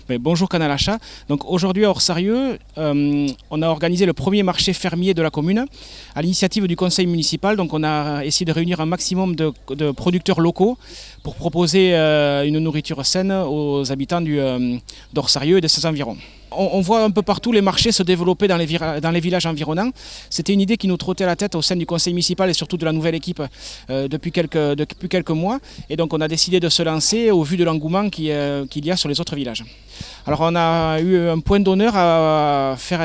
Mais bonjour Canal Achat. Donc aujourd'hui à Orsarieux, on a organisé le premier marché fermier de la commune à l'initiative du conseil municipal. Donc on a essayé de réunir un maximum de producteurs locaux pour proposer une nourriture saine aux habitants d'Orsarieux et de ses environs. On voit un peu partout les marchés se développer dans les villages environnants. C'était une idée qui nous trottait à la tête au sein du conseil municipal et surtout de la nouvelle équipe depuis quelques mois. Et donc on a décidé de se lancer au vu de l'engouement qu'il y a sur les autres villages. Alors on a eu un point d'honneur à faire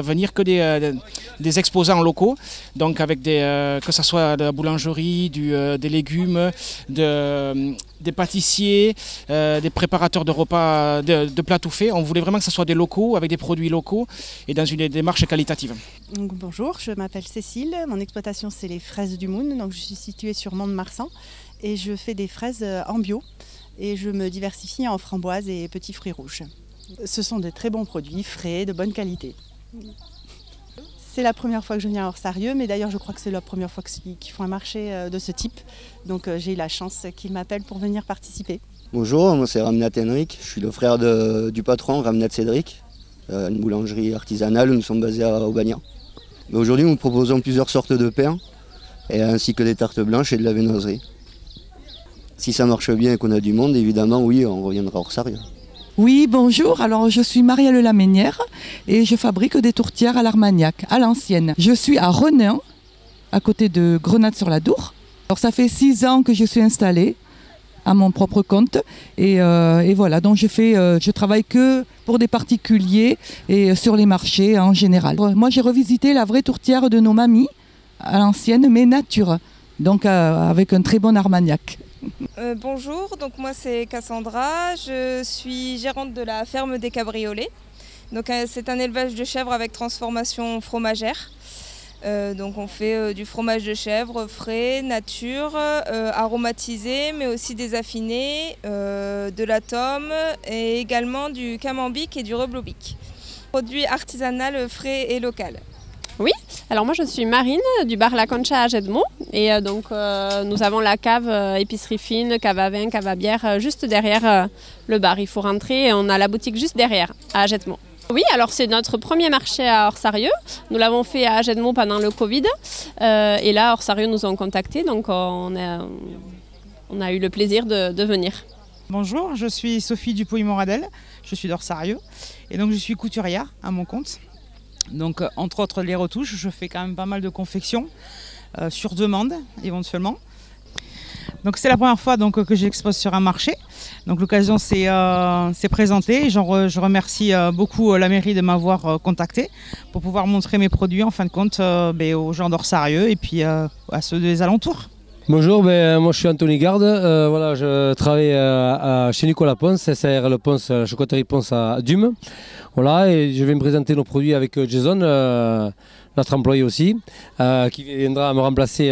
venir que des exposants locaux, donc avec que ce soit de la boulangerie, des légumes, des pâtissiers, des préparateurs de repas, de plats tout faits. On voulait vraiment que ce soit des locaux, avec des produits locaux et dans une démarche qualitative. Donc, bonjour, je m'appelle Cécile, mon exploitation c'est les fraises du Moon, donc je suis située sur Mont-de-Marsan et je fais des fraises en bio et je me diversifie en framboises et petits fruits rouges. Ce sont de très bons produits, frais, de bonne qualité. C'est la première fois que je viens à Orsarieux, mais d'ailleurs je crois que c'est la première fois qu'ils font un marché de ce type. Donc j'ai eu la chance qu'ils m'appellent pour venir participer. Bonjour, moi c'est Ramnat Henrik, je suis le frère du patron Ramnat Cédric, une boulangerie artisanale, nous sommes basés à Aubagnat. Aujourd'hui nous proposons plusieurs sortes de pains, ainsi que des tartes blanches et de la viennoiserie. Si ça marche bien et qu'on a du monde, évidemment oui, on reviendra à Orsarieux. Oui, bonjour. Alors, je suis Marielle Laménière et je fabrique des tourtières à l'Armagnac, à l'ancienne. Je suis à Renin, à côté de Grenade-sur-la-Dour. Alors, ça fait 6 ans que je suis installée à mon propre compte et voilà. Donc, je travaille que pour des particuliers et sur les marchés en général. Moi, j'ai revisité la vraie tourtière de nos mamies à l'ancienne, mais nature, donc avec un très bon Armagnac. Bonjour, donc moi c'est Cassandra, je suis gérante de la ferme des Cabriolets. Donc c'est un élevage de chèvres avec transformation fromagère. Donc on fait du fromage de chèvre frais, nature, aromatisé, mais aussi désaffiné, de la tome et également du camembert et du reblobic. Produit artisanal frais et local. Oui, alors moi je suis Marine du bar La Concha à Gedmont et donc nous avons la cave épicerie fine, cave à vin, cave à bière juste derrière le bar. Il faut rentrer et on a la boutique juste derrière à Gedmont. Oui, alors c'est notre premier marché à Orsarieux. Nous l'avons fait à Gedmont pendant le Covid et là Orsarieux nous ont contactés donc on a eu le plaisir de venir. Bonjour, je suis Sophie Dupuy-Moradel, je suis d'Orsarieux et donc je suis couturière à mon compte. Donc entre autres les retouches, je fais quand même pas mal de confections sur demande éventuellement. Donc c'est la première fois que j'expose sur un marché. Donc l'occasion s'est présentée. Je remercie beaucoup la mairie de m'avoir contacté pour pouvoir montrer mes produits en fin de compte aux gens d'Orsarieux et puis à ceux des alentours. Bonjour, moi je suis Anthony Garde, voilà, je travaille chez Nicolas Ponce, SARL Le Ponce, la chocolaterie Ponce à Dume. Voilà, et je vais me présenter nos produits avec Jason, notre employé aussi, qui viendra me remplacer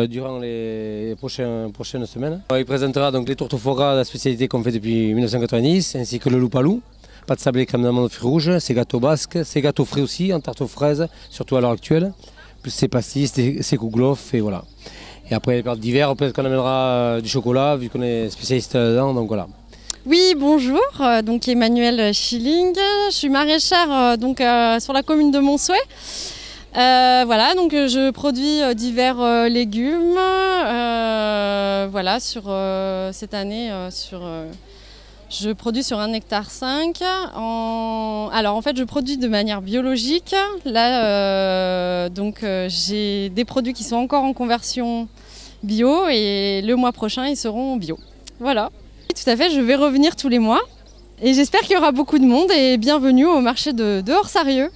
durant les prochaines semaines. Il présentera donc les tourtes au foie gras, la spécialité qu'on fait depuis 1990, ainsi que le loupalou, pâte sablée, crème d'amande, fruits rouges, ses gâteaux basques, ses gâteaux frais aussi, en tarte aux fraises, surtout à l'heure actuelle, plus ses pastilles, ses kouglof, et voilà. Et après les périodes d'hiver, peut-être qu'on amènera du chocolat, vu qu'on est spécialiste dedans, donc voilà. Oui, bonjour, donc Emmanuelle Schilling, je suis maraîchère sur la commune de Montsouet. Voilà, donc je produis divers légumes, voilà, sur cette année, je produis sur 1,5 hectare. Alors en fait je produis de manière biologique. Là j'ai des produits qui sont encore en conversion bio et le mois prochain ils seront bio. Voilà. Tout à fait, je vais revenir tous les mois et j'espère qu'il y aura beaucoup de monde et bienvenue au marché de Orsarieux.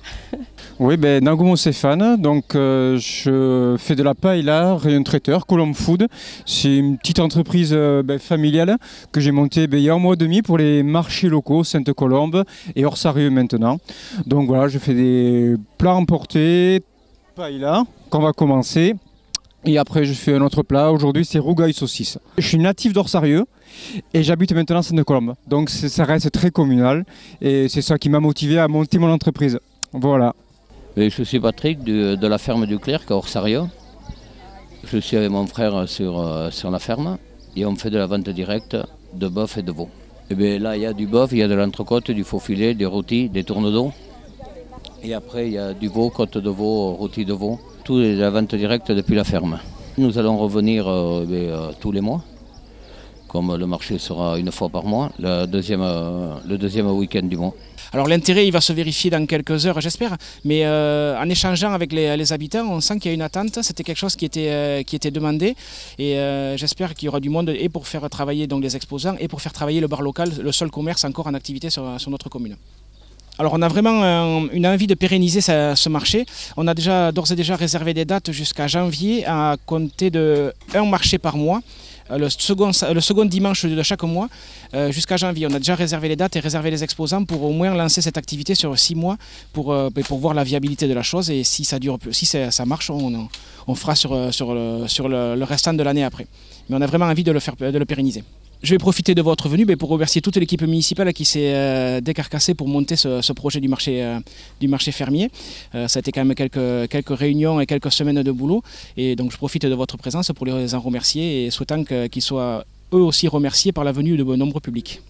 Oui, Nagomo Stéphane, donc je fais de la paella, rayon traiteur, Colombe Food. C'est une petite entreprise familiale que j'ai montée il y a un mois et demi pour les marchés locaux, Sainte-Colombe et Orsarieux maintenant. Donc voilà, je fais des plats emportés, paella, qu'on va commencer. Et après je fais un autre plat, aujourd'hui c'est rougail saucisse. Je suis natif d'Orsarieux et j'habite maintenant à Sainte-Colombe. Donc ça reste très communal et c'est ça qui m'a motivé à monter mon entreprise. Voilà. Et je suis Patrick de la ferme du Clerc à Orsarieux. Je suis avec mon frère sur la ferme et on fait de la vente directe de bœuf et de veau. Et bien là, il y a du bœuf, il y a de l'entrecôte, du faux filet, des rôtis, des tournes d'eau. Et après, il y a du veau, côte de veau, rôti de veau. Tout est la vente directe depuis la ferme. Nous allons revenir tous les mois, comme le marché sera une fois par mois, le deuxième week-end du mois. Alors l'intérêt, il va se vérifier dans quelques heures, j'espère, mais en échangeant avec les habitants, on sent qu'il y a une attente, c'était quelque chose qui était demandé, et j'espère qu'il y aura du monde et pour faire travailler donc, les exposants et pour faire travailler le bar local, le seul commerce encore en activité sur notre commune. Alors on a vraiment une envie de pérenniser ce marché. On a d'ores et déjà réservé des dates jusqu'à janvier à compter de un marché par mois. Le second dimanche de chaque mois jusqu'à janvier. On a déjà réservé les dates et réservé les exposants pour au moins lancer cette activité sur 6 mois pour voir la viabilité de la chose et si ça marche, on fera sur le restant de l'année après. Mais on a vraiment envie de le pérenniser. Je vais profiter de votre venue pour remercier toute l'équipe municipale qui s'est décarcassée pour monter ce projet du marché fermier. Ça a été quand même quelques réunions et quelques semaines de boulot. Et donc je profite de votre présence pour les en remercier et souhaitant qu'ils soient eux aussi remerciés par la venue de nombreux publics.